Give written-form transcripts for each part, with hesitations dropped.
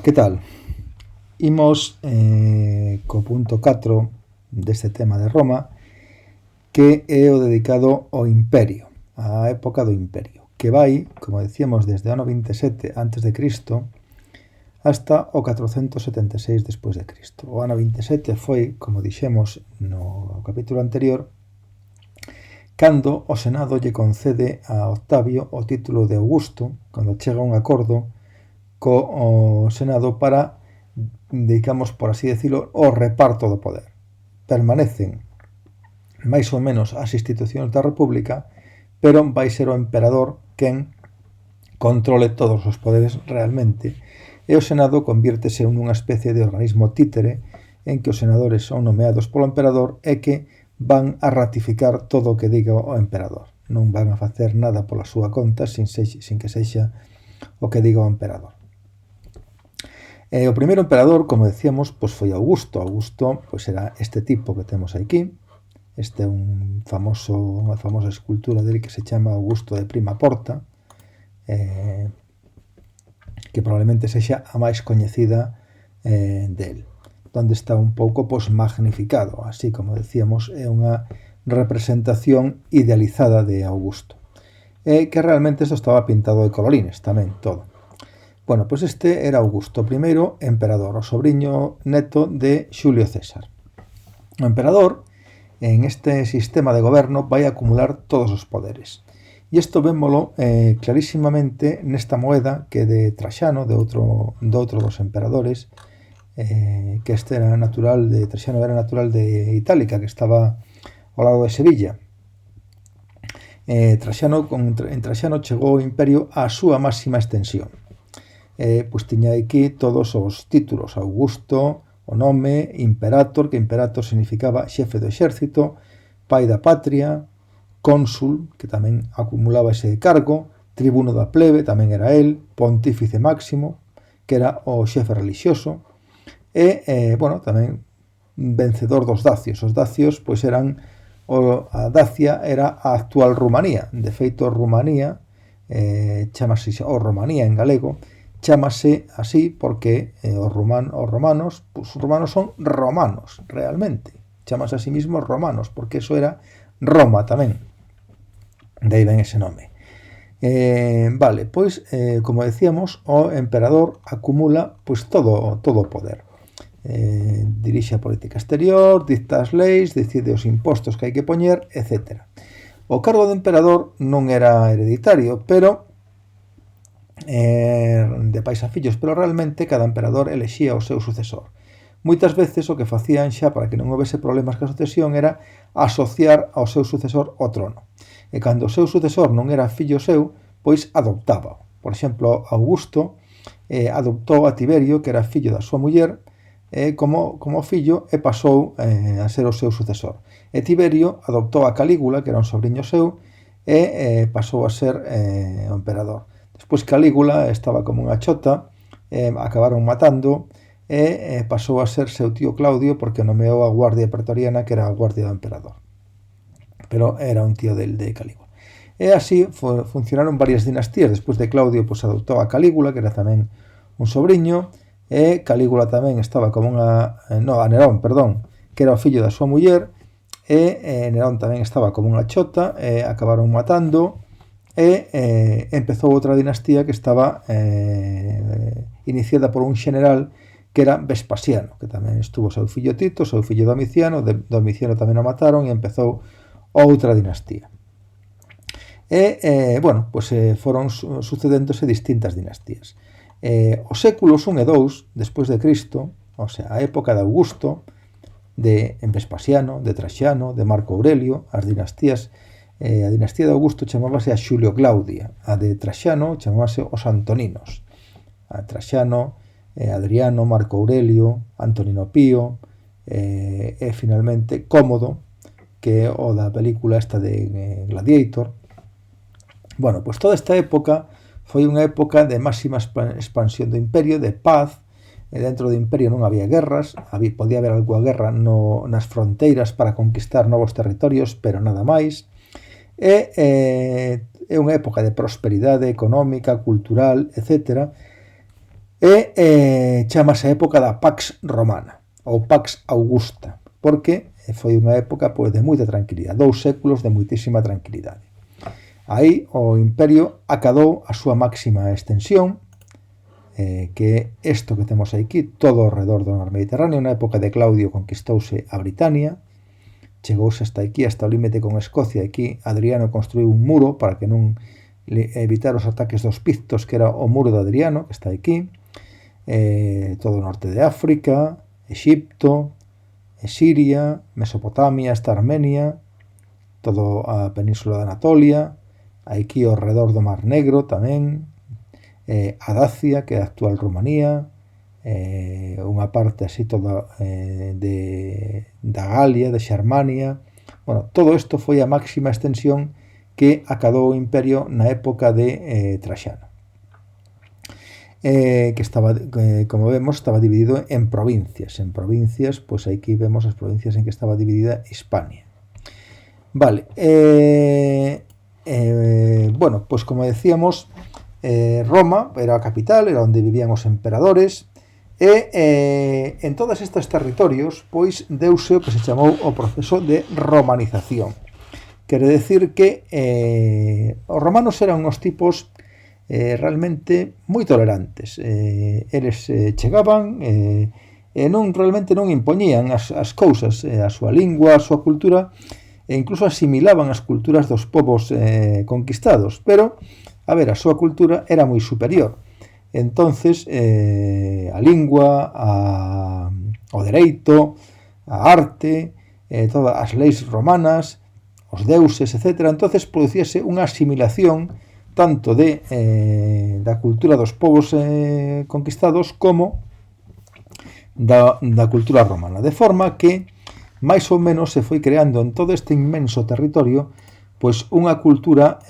Que tal? Imos co punto 4 deste tema de Roma, que é o dedicado ao Imperio, á época do Imperio, que vai, como decíamos, desde o ano 27 a.C. hasta o 476 despois de Cristo. O ano 27 foi, como dixemos no capítulo anterior, cando o Senado lle concede a Octavio o título de Augusto, cando chega un acordo co Senado para, digamos, por así decirlo, o reparto do poder. Permanecen máis ou menos as institucións da República, pero vai ser o emperador quen controle todos os poderes realmente, e o Senado convírtese nunha especie de organismo títere en que os senadores son nomeados polo emperador e que van a ratificar todo o que diga o emperador. Non van a facer nada pola súa conta sin que sexa o que diga o emperador. O primeiro emperador, como decíamos, pois foi Augusto. Augusto pois era este tipo que temos aquí. Este é unha famosa escultura dele que se chama Augusto de Prima Porta, que probablemente sexa a máis coñecida del, donde está un pouco magnificado, así como decíamos, é unha representación idealizada de Augusto, que realmente isto estaba pintado de colorines tamén, todo. Bueno, pois este era Augusto, o primeiro emperador, o sobriño neto de Xulio César. O emperador, en este sistema de goberno, vai acumular todos os poderes. E isto vémolo clarísimamente nesta moeda que de Traxano, de outro dos emperadores, que este era natural de Traxano, era natural de Itálica, que estaba ao lado de Sevilla. En Traxano chegou o imperio á súa máxima extensión. Pois tiña aquí todos os títulos: Augusto, o nome, Imperator, que Imperator significaba xefe do exército, pai da patria, cónsul, que tamén acumulaba ese cargo, tribuno da plebe, tamén era el, pontífice máximo, que era o xefe relixioso, e, bueno, tamén vencedor dos dacios. Os dacios, pois eran, a Dacia era a actual Rumanía. De feito, Rumanía, chamase o Romanía en galego, chámase así porque os romanos son romanos, realmente. Chámase a sí mismos romanos, porque eso era Roma tamén. De aí ven ese nome. Vale, pois, como decíamos, o emperador acumula pois todo o poder. Dirixe a política exterior, dicta as leis, decide os impostos que hai que poñer, etc. O cargo de emperador non era hereditario, pero de pais a fillos, pero realmente cada emperador elexía o seu sucesor. Moitas veces o que facían xa para que non houvese problemas ca sucesión era asociar ao seu sucesor o trono. E cando o seu sucesor non era fillo seu, pois adoptaba. Por exemplo, Augusto adoptou a Tiberio, que era fillo da súa muller, como fillo, e pasou a ser o seu sucesor. E Tiberio adoptou a Calígula, que era un sobriño seu, e pasou a ser o emperador. Despois Calígula estaba como unha chota, acabaron matando, e pasou a ser seu tío Claudio porque nomeou a guardia pretoriana, que era a guardia do emperador. Pero era un tío de Calígula. E así funcionaron varias dinastías. Despois de Claudio, pois adoptou a Calígula, que era tamén un sobriño, e Calígula tamén estaba como a Nerón, que era o fillo da súa muller, e Nerón tamén estaba como unha chota, e acabaron matando, e empezou outra dinastía que estaba iniciada por un xeneral que era Vespasiano, que tamén estuvo seu fillo Tito, seu fillo Domiciano. Domiciano tamén o mataron e empezou outra dinastía. E, bueno, pois foron sucedéndose distintas dinastías. Os séculos 1 e 2 despois de Cristo, o sea, a época de Augusto, de Vespasiano, de Traxano, de Marco Aurelio, as dinastías, a dinastía de Augusto chamábase a Xulio Claudia, a de Traxano chamábase os Antoninos. A Traxano, Adriano, Marco Aurelio, Antonino Pío, e finalmente Cómodo, que é o da película esta de Gladiator. Bueno, pois toda esta época foi unha época de máxima expansión do imperio, de paz. Dentro do imperio non había guerras, podía haber algunha guerra nas fronteiras para conquistar novos territorios, pero nada máis. É unha época de prosperidade económica, cultural, etc. e chamase a época da Pax Romana ou Pax Augusta, porque foi unha época pois, de moita tranquilidade, 2 séculos de moitísima tranquilidade. Aí o imperio acadou a súa máxima extensión, que é isto que temos aquí, todo ao redor do mar Mediterráneo. Na época de Claudio conquistouse a Britania, chegouse hasta aquí, hasta o límite con Escocia. Aquí Adriano construiu un muro para que non evitar os ataques dos pictos, que era o muro de Adriano, que está aquí. Todo o norte de África, Exipto, Siria, Mesopotamia, hasta Armenia, toda a península de Anatolia, aquí ao redor do Mar Negro tamén, a Dacia, que é a actual Rumanía, unha parte así toda da Galia, de Xermania. Bueno, todo isto foi a máxima extensión que acadou o imperio na época de Traxano, que estaba, como vemos, estaba dividido en provincias. En provincias, pois aquí vemos as provincias en que estaba dividida Hispania. Vale, bueno, pois como decíamos, Roma era a capital, era onde vivían os emperadores, e en todos estes territorios pois deuse o que se chamou o proceso de romanización. Quere decir que os romanos eran uns tipos realmente moi tolerantes. Eles chegaban e realmente non impoñían as cousas, a súa lingua, a súa cultura, e incluso asimilaban as culturas dos povos conquistados, pero a ver, a súa cultura era moi superior. Entonces, a lingua, o dereito, a arte, todas as leis romanas, os deuses, etc. Entonces, producíase unha asimilación tanto da cultura dos povos conquistados como da cultura romana. De forma que, máis ou menos, se foi creando en todo este inmenso territorio pois unha cultura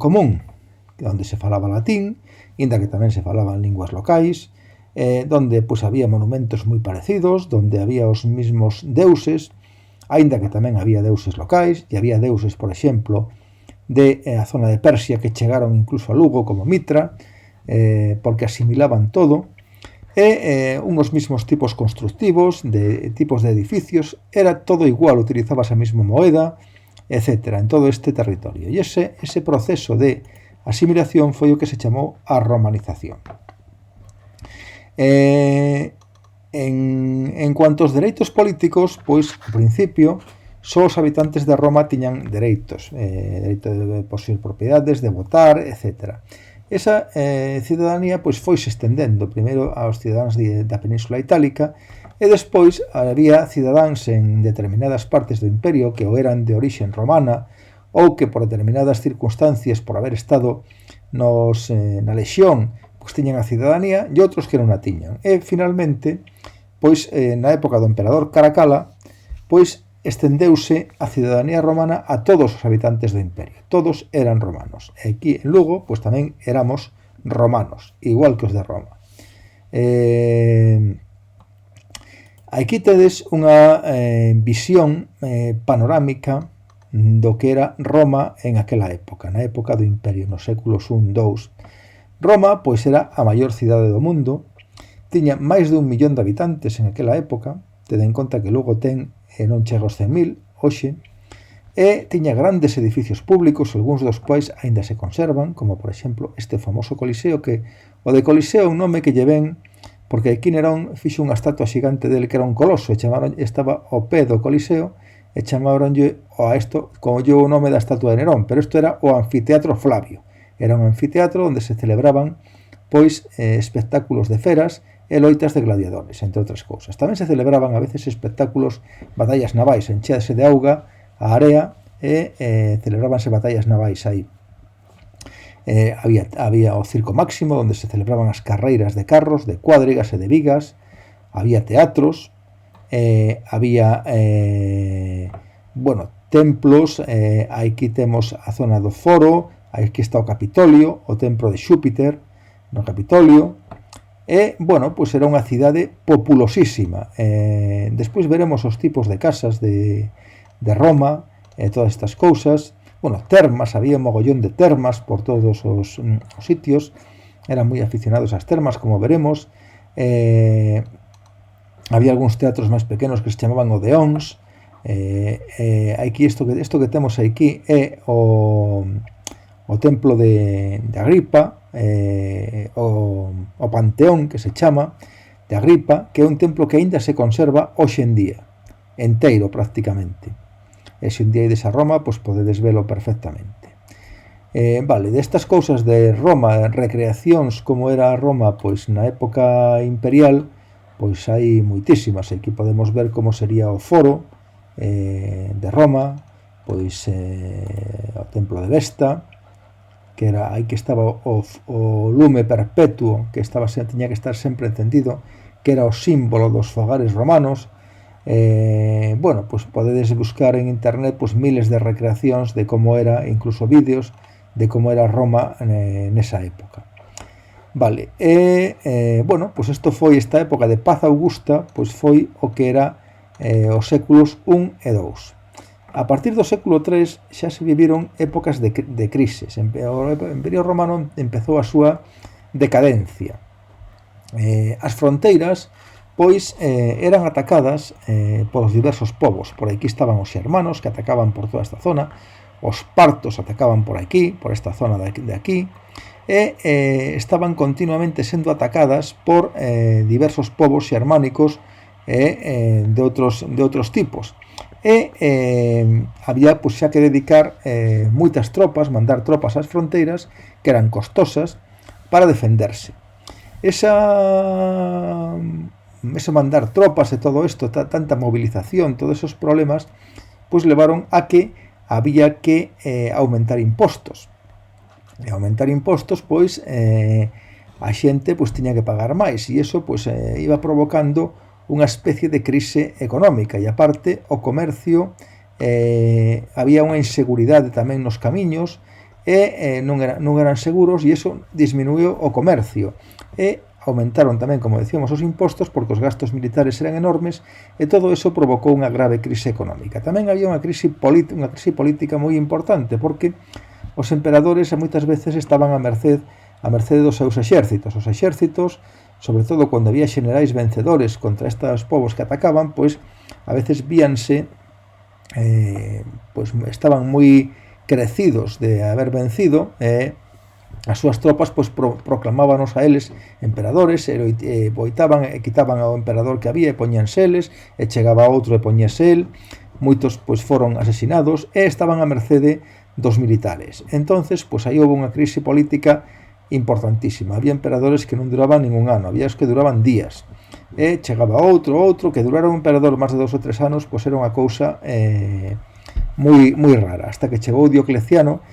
común, onde se falaba latín, inda que tamén se falaban linguas locais, donde pois había monumentos moi parecidos, donde había os mismos deuses, aínda que tamén había deuses locais, e había deuses, por exemplo, de a zona de Persia que chegaron incluso a Lugo, como Mitra, porque asimilaban todo, e unos mismos tipos constructivos, de tipos de edificios, era todo igual, utilizabas a mesma moeda, etc., en todo este territorio. E ese proceso de asimilación foi o que se chamou a romanización. En cuanto aos dereitos políticos, pois, ao principio, só os habitantes de Roma tiñan dereitos, dereito de poseer propiedades, de votar, etc. Esa cidadanía pois foise estendendo primeiro aos cidadáns da Península Itálica, e despois había cidadáns en determinadas partes do imperio que ou eran de orixen romana, ou que por determinadas circunstancias, por haber estado na lexión, pois tiñan a cidadanía, e outros que non a tiñan. E, finalmente, pois na época do emperador Caracalla, pois estendeuse a cidadanía romana a todos os habitantes do imperio. Todos eran romanos. E aquí en Lugo, pois tamén éramos romanos, igual que os de Roma. Aquí tedes unha visión panorámica do que era Roma en aquela época, na época do imperio, nos séculos I, II. Roma, pois, era a maior cidade do mundo, tiña máis de 1 millón de habitantes en aquela época, tede en conta que Lugo ten non chega aos 100.000 hoxe, e tiña grandes edificios públicos, algúns dos quais aínda se conservan, como por exemplo este famoso Coliseo, que o de Coliseo é un nome que lle ven porque aquí Nerón fixo unha estatua xigante dele que era un coloso, e estaba ao pé do Coliseo, e chamaronlle a isto como lle o nome da estatua de Nerón, pero isto era o Anfiteatro Flavio. Era un anfiteatro onde se celebraban pois espectáculos de feras e loitas de gladiadores, entre outras cousas. Tamén se celebraban a veces espectáculos, batallas navais, enchedase de auga a area e celebrábanse batallas navais aí. Había o Circo Máximo, onde se celebraban as carreiras de carros, de cuadrigas e de vigas, había teatros, había templos, aquí temos a zona do Foro, aquí está o Capitolio, o templo de Xúpiter no Capitolio, e, pois era unha cidade populosísima. Despois veremos os tipos de casas de Roma, todas estas cousas. Termas, había un mogollón de termas por todos os sitios, eran moi aficionados ás termas, como veremos. Había algúns teatros máis pequenos que se chamaban odeóns. Aquí isto que temos aquí é o templo de Agripa, o Panteón, que se chama, de Agripa, que é un templo que aínda se conserva hoxe en día, enteiro prácticamente. E se un día ides a Roma, pois podedes velo perfectamente. Vale, destas cousas de Roma, recreacións como era Roma pois na época imperial, pois hai moitísimas. Aquí podemos ver como sería o foro de Roma, pois o templo de Vesta, que era aí que estaba o lume perpetuo, que tiña que estar sempre encendido, que era o símbolo dos fogares romanos. Bueno, pois podedes buscar en internet pois miles de recreacións de como era, incluso vídeos de como era Roma nesa época. Vale, bueno, pois esta época de paz augusta, pois foi o que era os séculos I e II. A partir do século III xa se viviron épocas de crises. O Imperio Romano empezou a súa decadencia. As fronteiras pois eran atacadas polos diversos povos. Por aquí estaban os xermanos, que atacaban por toda esta zona, os partos atacaban por aquí, por esta zona de aquí, e estaban continuamente sendo atacadas por diversos povos xermánicos de outros tipos. Había pois xa que dedicar moitas tropas, mandar tropas ás fronteiras, que eran costosas, para defenderse. Ese mandar tropas e todo isto, tanta movilización, todos esos problemas, pois levaron a que había que aumentar impostos. E aumentar impostos, pois, a xente pois tiña que pagar máis, e iso pois iba provocando unha especie de crise económica, e aparte o comercio, había unha inseguridade tamén nos camiños, e non eran seguros, e iso disminuiu o comercio, e aumentaron tamén, como decíamos, os impostos, porque os gastos militares eran enormes, e todo iso provocou unha grave crise económica. Tamén había unha crise política moi importante, porque os emperadores moitas veces estaban a merced dos seus exércitos. Os exércitos, sobre todo cando había xenerais vencedores contra estes povos que atacaban, pois a veces víanse, pois estaban moi crecidos de haber vencido, as súas tropas pois proclamábanos a eles emperadores, e boitaban e quitaban ao emperador que había e poñíanse eles, e chegaba outro e poñíase el. Moitos pois foron asesinados e estaban a mercede dos militares. Entonces, pois aí houve unha crise política importantísima. Había emperadores que non duraban ningún ano, había os que duraban días. E chegaba outro, que durar un emperador máis de 2 ou 3 anos, pois era unha cousa moi rara, hasta que chegou Diocleciano,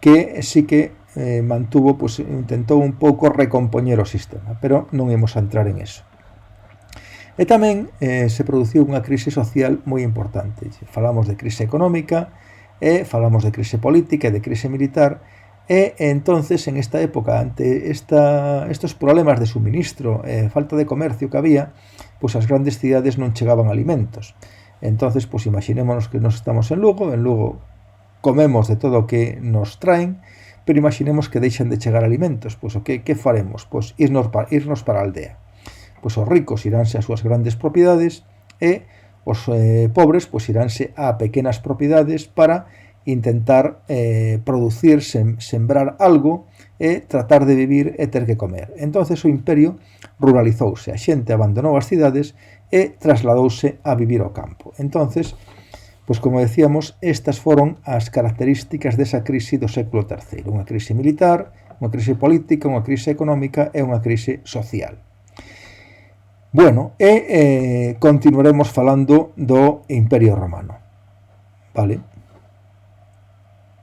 que sí que mantuvo, pois intentou un pouco recompoñer o sistema, pero non imos a entrar en eso. E tamén se produciu unha crise social moi importante. Falamos de crise económica, falamos de crise política e de crise militar, e entonces en esta época, ante estos problemas de suministro e falta de comercio que había, pois as grandes cidades non chegaban alimentos. Entonces, pois imaginémonos que nos estamos en Lugo comemos de todo o que nos traen, pero imaginemos que deixan de chegar alimentos, pois o que faremos? Pois irnos para a aldea. Pois os ricos iránse ás súas grandes propiedades e os pobres pois iránse a pequenas propiedades para intentar producir, sembrar algo e tratar de vivir e ter que comer. Entonces o imperio ruralizouse, a xente abandonou as cidades e trasladouse a vivir ao campo. Entonces, pois como decíamos, estas foron as características desa crise do século III, unha crise militar, unha crise política, unha crise económica e unha crise social. Bueno, continuaremos falando do Imperio Romano. Vale?